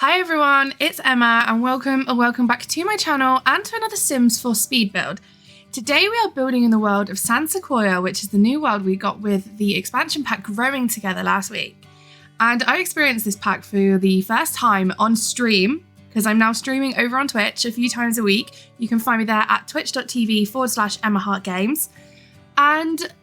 Hi everyone, it's Emma and welcome back to my channel and to another Sims 4 speed build. Today we are building in the world of San Sequoia, which is the new world we got with the expansion pack Growing Together last week. And I experienced this pack for the first time on stream, because I'm now streaming over on Twitch a few times a week. You can find me there at twitch.tv/EmmaHartGames. And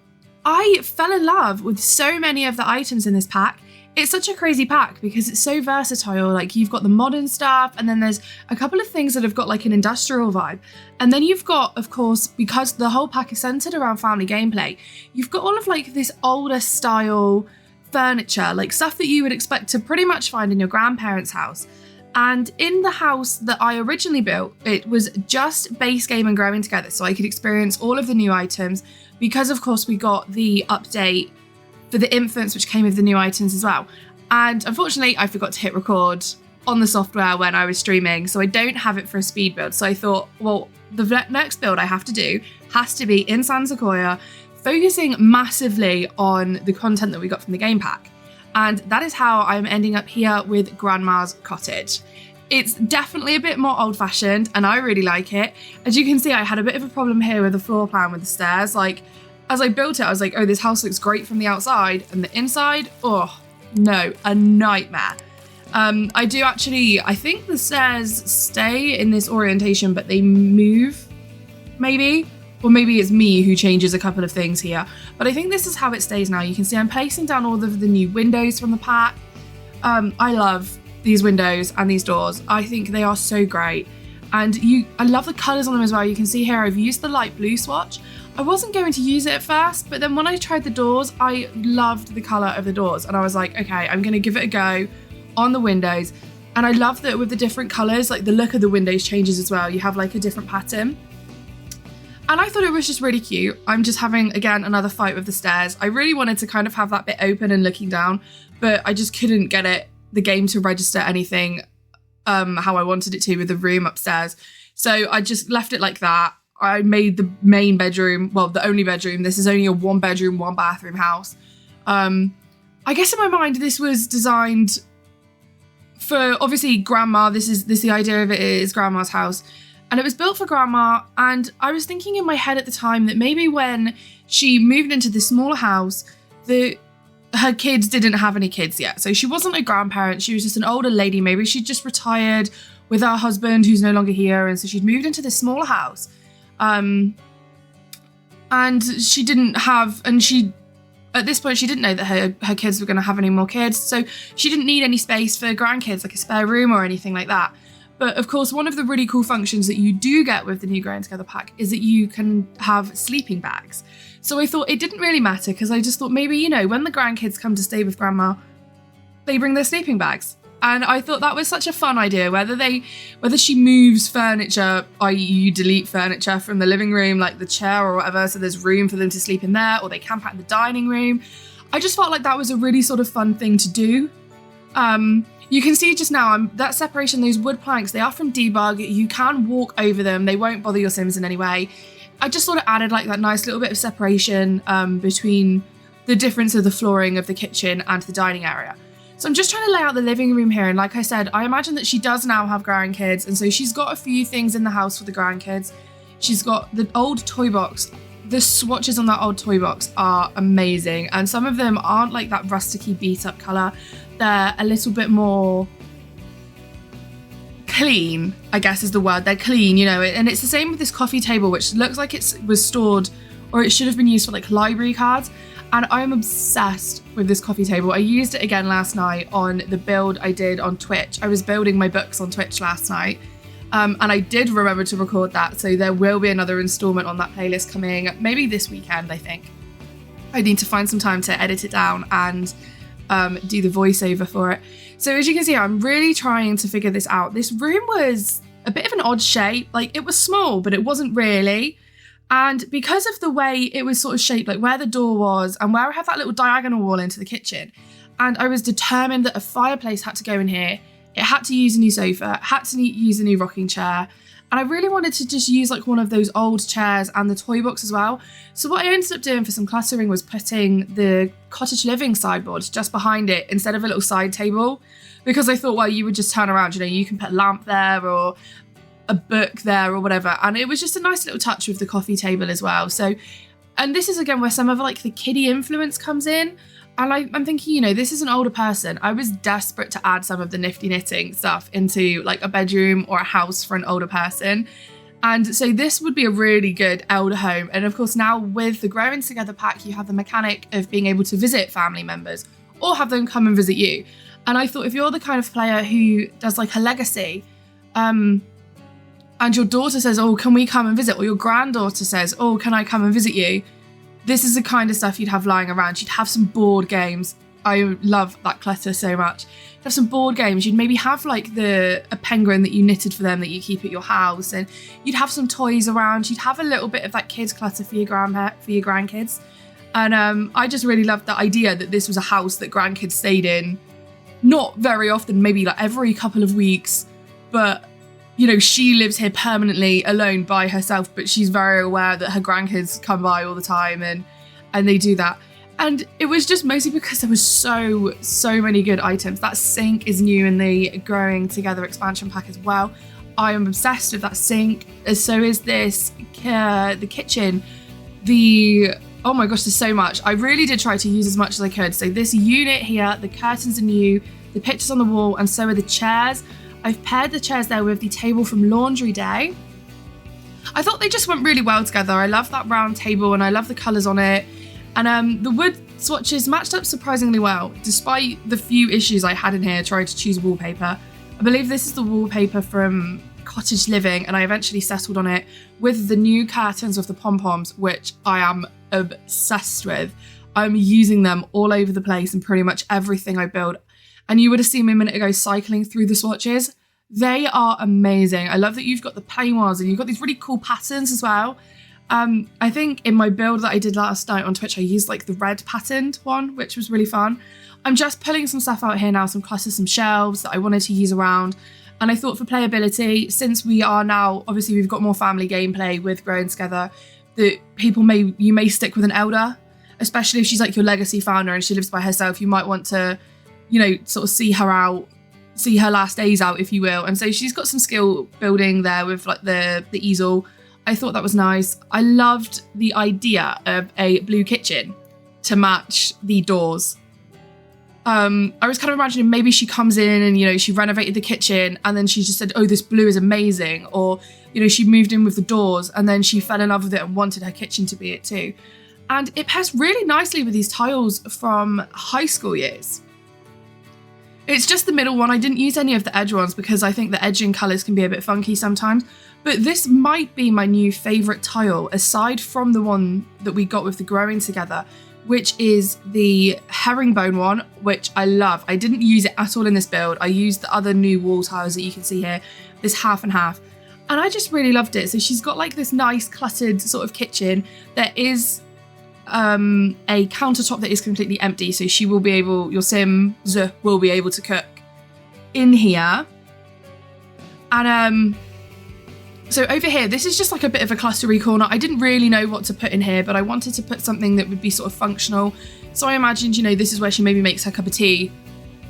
I fell in love with so many of the items in this pack. It's such a crazy pack because it's so versatile. Like, you've got the modern stuff, and then there's a couple of things that have got like an industrial vibe. And then you've got, of course, because the whole pack is centered around family gameplay, you've got all of like this older style furniture, like stuff that you would expect to pretty much find in your grandparents' house. And in the house that I originally built, it was just base game and Growing Together, so I could experience all of the new items because, of course, we got the update for the infants, which came with the new items as well. And unfortunately, I forgot to hit record on the software when I was streaming, so I don't have it for a speed build. So I thought, well, the next build I have to do has to be in San Sequoia, focusing massively on the content that we got from the game pack. And that is how I'm ending up here with Grandma's Cottage. It's definitely a bit more old-fashioned, and I really like it. As you can see, I had a bit of a problem here with the floor plan with the stairs. Like, as I built it, I was like, oh, this house looks great from the outside, and the inside, oh, no, a nightmare. I do actually, I think the stairs stay in this orientation, but they move, maybe? Or maybe it's me who changes a couple of things here. But I think this is how it stays now. You can see I'm placing down all of the new windows from the pack. I love these windows and these doors. I think they are so great. And I love the colours on them as well. You can see here I've used the light blue swatch. I wasn't going to use it at first, but then when I tried the doors, I loved the colour of the doors. And I was like, okay, I'm going to give it a go on the windows. And I love that with the different colours, like the look of the windows changes as well. You have like a different pattern. And I thought it was just really cute. I'm just having, again, another fight with the stairs. I really wanted to kind of have that bit open and looking down, but I just couldn't get the game to register anything how I wanted it to with the room upstairs. So I just left it like that. I made the main bedroom, well, the only bedroom. This is only a 1-bedroom, 1-bathroom house. I guess in my mind, this was designed for, obviously, Grandma. This is the idea of it is Grandma's house. And it was built for Grandma. And I was thinking in my head at the time that maybe when she moved into this smaller house, her kids didn't have any kids yet. So she wasn't a grandparent. She was just an older lady. Maybe she'd just retired with her husband who's no longer here. And so she'd moved into this smaller house. And she didn't have, at this point, she didn't know that her kids were going to have any more kids. So she didn't need any space for grandkids, like a spare room or anything like that. But of course, one of the really cool functions that you do get with the new Growing Together pack is that you can have sleeping bags. So I thought it didn't really matter because I just thought maybe, when the grandkids come to stay with Grandma, they bring their sleeping bags. And I thought that was such a fun idea, whether she moves furniture, i.e. you delete furniture from the living room, like the chair or whatever, so there's room for them to sleep in there, or they camp out in the dining room. I just felt like that was a really sort of fun thing to do. You can see just now, that separation, those wood planks, they are from Debug. You can walk over them. They won't bother your Sims in any way. I just sort of added like that nice little bit of separation between the difference of the flooring of the kitchen and the dining area. So I'm just trying to lay out the living room here. And like I said, I imagine that she does now have grandkids. And so she's got a few things in the house for the grandkids. She's got the old toy box. The swatches on that old toy box are amazing. And some of them aren't like that rusticy beat up color. They're a little bit more clean, I guess is the word. They're clean, and it's the same with this coffee table, which looks like it was stored, or it should have been used for like library cards. And I'm obsessed with this coffee table. I used it again last night on the build I did on Twitch. I was building my books on Twitch last night. And I did remember to record that. So there will be another installment on that playlist coming maybe this weekend, I think. I need to find some time to edit it down and do the voiceover for it. So as you can see, I'm really trying to figure this out. This room was a bit of an odd shape. Like, it was small, but it wasn't really. And because of the way it was sort of shaped, like where the door was and where I have that little diagonal wall into the kitchen, and I was determined that a fireplace had to go in here. It had to use a new sofa, it had to use a new rocking chair. And I really wanted to just use like one of those old chairs and the toy box as well. So what I ended up doing for some cluttering was putting the cottage living sideboard just behind it instead of a little side table, because I thought, well, you would just turn around, you know, you can put a lamp there or a book there or whatever. And it was just a nice little touch with the coffee table as well. So, and this is again where some of like the kiddie influence comes in. And I'm thinking, you know, this is an older person. I was desperate to add some of the nifty knitting stuff into like a bedroom or a house for an older person. And so this would be a really good elder home. And of course, now with the Growing Together pack, you have the mechanic of being able to visit family members or have them come and visit you. And I thought if you're the kind of player who does like a legacy, and your daughter says, oh, can we come and visit? Or your granddaughter says, oh, can I come and visit you? This is the kind of stuff you'd have lying around. You'd have some board games. I love that clutter so much. You'd have some board games. You'd maybe have like a penguin that you knitted for them that you keep at your house. And you'd have some toys around. You'd have a little bit of that kids clutter for your grandkids. And I just really loved the idea that this was a house that grandkids stayed in. Not very often, maybe like every couple of weeks. But you know, she lives here permanently alone by herself, but she's very aware that her grandkids come by all the time and they do that. And it was just mostly because there was so many good items. That sink is new in the Growing Together expansion pack as well. I am obsessed with that sink. So is this, the kitchen, oh my gosh, there's so much. I really did try to use as much as I could. So this unit here, the curtains are new, the pictures on the wall, and so are the chairs. I've paired the chairs there with the table from Laundry Day. I thought they just went really well together. I love that round table and I love the colours on it. And the wood swatches matched up surprisingly well, despite the few issues I had in here trying to choose wallpaper. I believe this is the wallpaper from Cottage Living, and I eventually settled on it with the new curtains with the pom-poms, which I am obsessed with. I'm using them all over the place and pretty much everything I build. And you would have seen me a minute ago cycling through the swatches. They are amazing. I love that you've got the plain ones and you've got these really cool patterns as well. I think in my build that I did last night on Twitch, I used like the red patterned one, which was really fun. I'm just pulling some stuff out here now, some clusters, some shelves that I wanted to use around. And I thought for playability, since we are now, obviously we've got more family gameplay with Growing Together, that you may stick with an elder, especially if she's like your legacy founder and she lives by herself. You might want to, you know, sort of see her last days out, if you will. And so she's got some skill building there with like the easel. I thought that was nice. I loved the idea of a blue kitchen to match the doors. I was kind of imagining maybe she comes in and, you know, she renovated the kitchen and then she just said, oh, this blue is amazing. Or, you know, she moved in with the doors and then she fell in love with it and wanted her kitchen to be it too. And it pairs really nicely with these tiles from high school years. It's just the middle one. I didn't use any of the edge ones because I think the edging colours can be a bit funky sometimes. But this might be my new favourite tile, aside from the one that we got with the Growing Together, which is the herringbone one, which I love. I didn't use it at all in this build. I used the other new wall tiles that you can see here, this half and half. And I just really loved it. So she's got like this nice cluttered sort of kitchen. There is a countertop that is completely empty, so she will be able, your Sims will be able to cook in here. And so over here, this is just like a bit of a clustery corner. I didn't really know what to put in here, but I wanted to put something that would be sort of functional. So I imagined, you know, this is where she maybe makes her cup of tea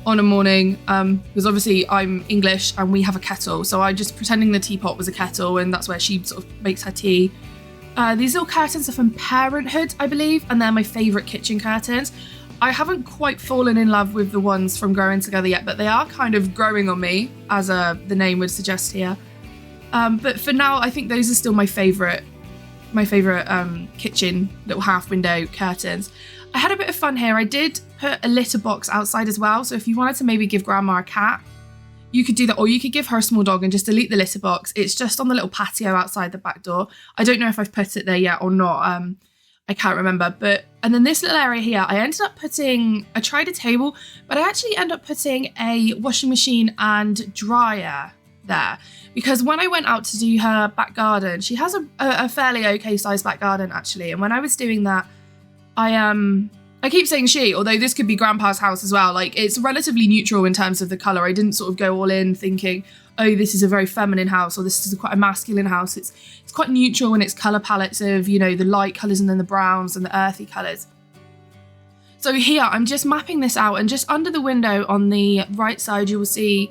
on a morning, because obviously I'm English and we have a kettle, so I just pretending the teapot was a kettle and that's where she sort of makes her tea. These little curtains are from Parenthood, I believe, and they're my favourite kitchen curtains. I haven't quite fallen in love with the ones from Growing Together yet, but they are kind of growing on me, as the name would suggest here. But for now, I think those are still my favourite kitchen little half window curtains. I had a bit of fun here. I did put a litter box outside as well, so if you wanted to maybe give grandma a cat, you could do that, or you could give her a small dog and just delete the litter box. It's just on the little patio outside the back door. I don't know if I've put it there yet or not. I can't remember. And then this little area here, I tried a table, but I actually ended up putting a washing machine and dryer there. Because when I went out to do her back garden, she has a fairly okay sized back garden actually. And when I was doing that, I keep saying she, although this could be grandpa's house as well. Like, it's relatively neutral in terms of the colour. I didn't sort of go all in thinking, oh, this is a very feminine house or this is quite a masculine house. It's quite neutral in its colour palettes of, you know, the light colours and then the browns and the earthy colours. So here, I'm just mapping this out, and just under the window on the right side, you will see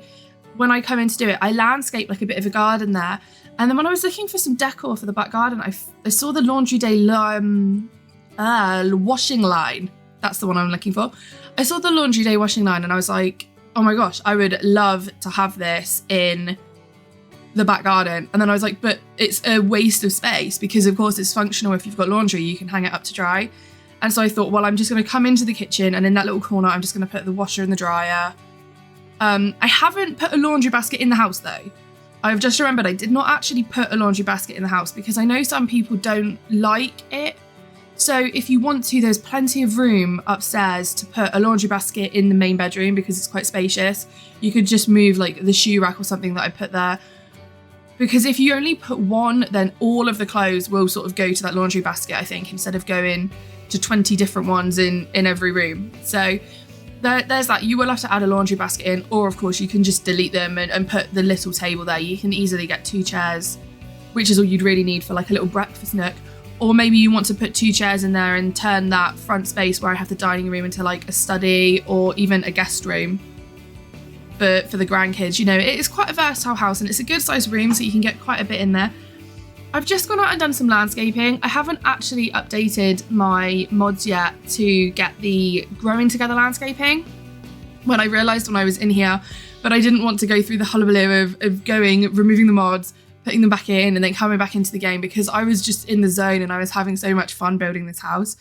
when I come in to do it, I landscape like a bit of a garden there. And then when I was looking for some decor for the back garden, I saw the laundry day washing line. That's the one I'm looking for. I saw the laundry day washing line and I was like, oh my gosh, I would love to have this in the back garden. And then I was like, but it's a waste of space because of course it's functional. If you've got laundry, you can hang it up to dry. And so I thought, well, I'm just going to come into the kitchen and in that little corner, I'm just going to put the washer and the dryer. I haven't put a laundry basket in the house though. I've just remembered I did not actually put a laundry basket in the house because I know some people don't like it. So if you want to, there's plenty of room upstairs to put a laundry basket in the main bedroom because it's quite spacious. You could just move like the shoe rack or something that I put there. Because if you only put one, then all of the clothes will sort of go to that laundry basket, I think, instead of going to 20 different ones in every room. So there's that. You will have to add a laundry basket in, or of course you can just delete them and put the little table there. You can easily get 2 chairs, which is all you'd really need for like a little breakfast nook. Or maybe you want to put 2 chairs in there and turn that front space where I have the dining room into like a study or even a guest room for the grandkids. You know, it is quite a versatile house and it's a good sized room, so you can get quite a bit in there. I've just gone out and done some landscaping. I haven't actually updated my mods yet to get the growing together landscaping when I realised when I was in here, but I didn't want to go through the hullabaloo of removing the mods, putting them back in and then coming back into the game because I was just in the zone and I was having so much fun building this house.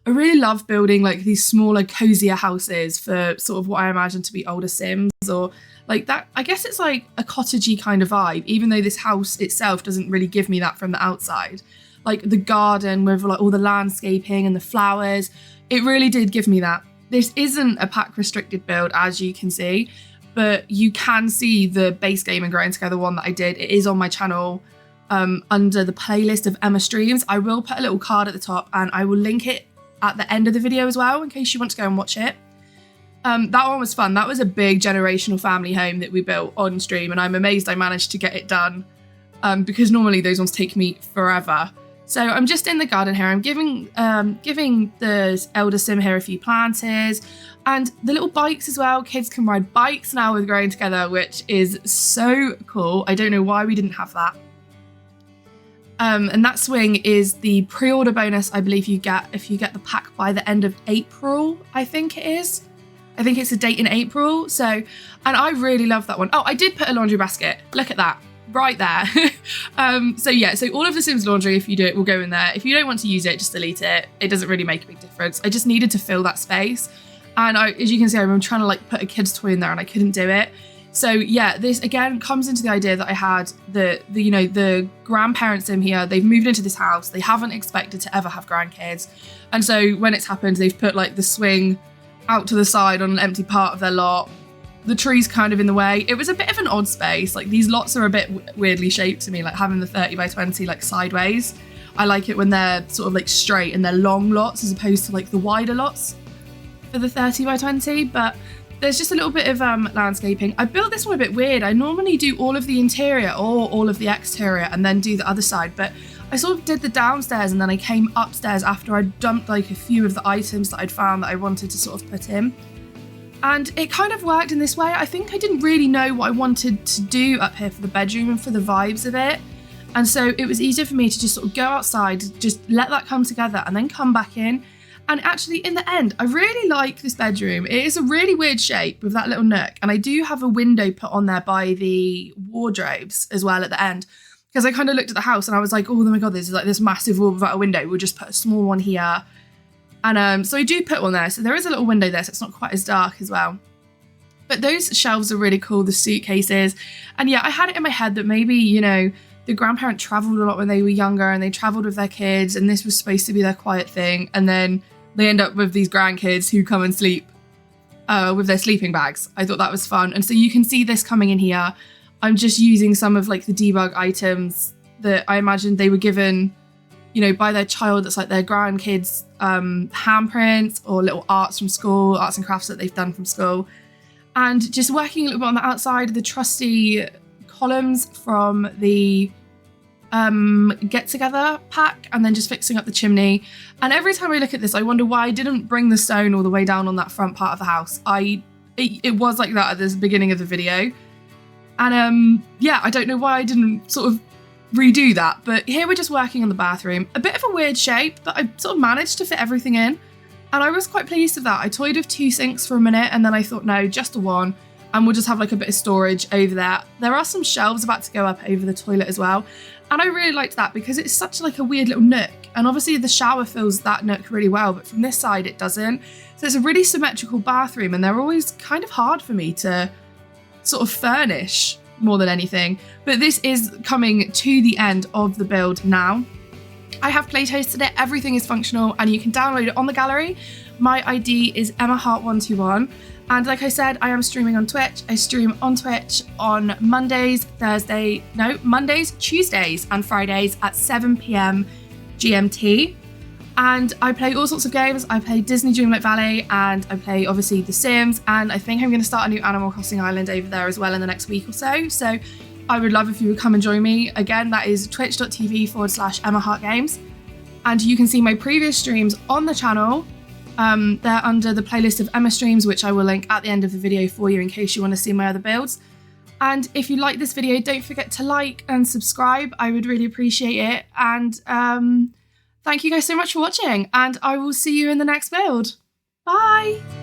I really love building like these smaller, cozier houses for sort of what I imagine to be older Sims or like that. I guess it's like a cottagey kind of vibe, even though this house itself doesn't really give me that from the outside. Like the garden with like all the landscaping and the flowers, it really did give me that. This isn't a pack restricted build, as you can see, but you can see the base game and growing together one that I did. It is on my channel under the playlist of Emma Streams. I will put a little card at the top and I will link it at the end of the video as well in case you want to go and watch it. That one was fun. That was a big generational family home that we built on stream and I'm amazed I managed to get it done because normally those ones take me forever. So I'm just in the garden here. I'm giving the elder Sim here a few planters and the little bikes as well. Kids can ride bikes now with growing together, which is so cool. I don't know why we didn't have that. And that swing is the pre-order bonus I believe you get if you get the pack by the end of April, I think it is. I think it's a date in April. So, and I really love that one. Oh, I did put a laundry basket. Look at that. Right there. So yeah, so all of the Sims laundry, if you do it, will go in there. If you don't want to use it, just delete it. It doesn't really make a big difference. I just needed to fill that space. And as you can see, I'm trying to like put a kid's toy in there and I couldn't do it. So yeah, this again comes into the idea that I had the grandparents in here. They've moved into this house. They haven't expected to ever have grandkids. And so when it's happened, they've put like the swing out to the side on an empty part of their lot. The tree's kind of in the way. It was a bit of an odd space. Like these lots are a bit weirdly shaped to me, like having the 30 by 20 like sideways. I like it when they're sort of like straight and they're long lots as opposed to like the wider lots for the 30 by 20. But there's just a little bit of landscaping. I built this one a bit weird. I normally do all of the interior or all of the exterior and then do the other side. But I sort of did the downstairs and then I came upstairs after I dumped like a few of the items that I'd found that I wanted to sort of put in. And it kind of worked in this way. I think I didn't really know what I wanted to do up here for the bedroom and for the vibes of it. And so it was easier for me to just sort of go outside, just let that come together and then come back in. And actually in the end, I really like this bedroom. It is a really weird shape with that little nook. And I do have a window put on there by the wardrobes as well at the end. Because I kind of looked at the house and I was like, oh my God, there's like this massive wall without a window. We'll just put a small one here. And so I do put one there. So there is a little window there, so it's not quite as dark as well. But those shelves are really cool, the suitcases. And yeah, I had it in my head that maybe, you know, the grandparent traveled a lot when they were younger and they traveled with their kids and this was supposed to be their quiet thing. And then they end up with these grandkids who come and sleep with their sleeping bags. I thought that was fun. And so you can see this coming in here. I'm just using some of like the debug items that I imagined they were given, you know, by their child. That's like their grandkids' handprints or little arts from school, arts and crafts that they've done from school. And just working a little bit on the outside, the trusty columns from the get together pack and then just fixing up the chimney. And every time I look at this, I wonder why I didn't bring the stone all the way down on that front part of the house. It was like that at the beginning of the video. And yeah, I don't know why I didn't sort of redo that. But here we're just working on the bathroom. A bit of a weird shape, but I sort of managed to fit everything in. And I was quite pleased with that. I toyed with 2 sinks for a minute and then I thought, no, just the one. And we'll just have like a bit of storage over there. There are some shelves about to go up over the toilet as well. And I really liked that because it's such like a weird little nook. And obviously the shower fills that nook really well, but from this side it doesn't. So it's a really symmetrical bathroom and they're always kind of hard for me to sort of furnish more than anything. But this is coming to the end of the build now. I have playtested it, everything is functional and you can download it on the gallery. My ID is EmmaHart121 and like I said, I am streaming on Twitch. I stream on Twitch on Mondays, Tuesdays and Fridays at 7 p.m. GMT. And I play all sorts of games. I play Disney Dreamlight Valley and I play obviously The Sims, and I think I'm going to start a new Animal Crossing island over there as well in the next week or so. So I would love if you would come and join me. Again, that is twitch.tv/EmmaHartGames. And you can see my previous streams on the channel. They're under the playlist of Emma streams, which I will link at the end of the video for you in case you want to see my other builds. And if you like this video, don't forget to like and subscribe. I would really appreciate it. And thank you guys so much for watching, and I will see you in the next build. Bye!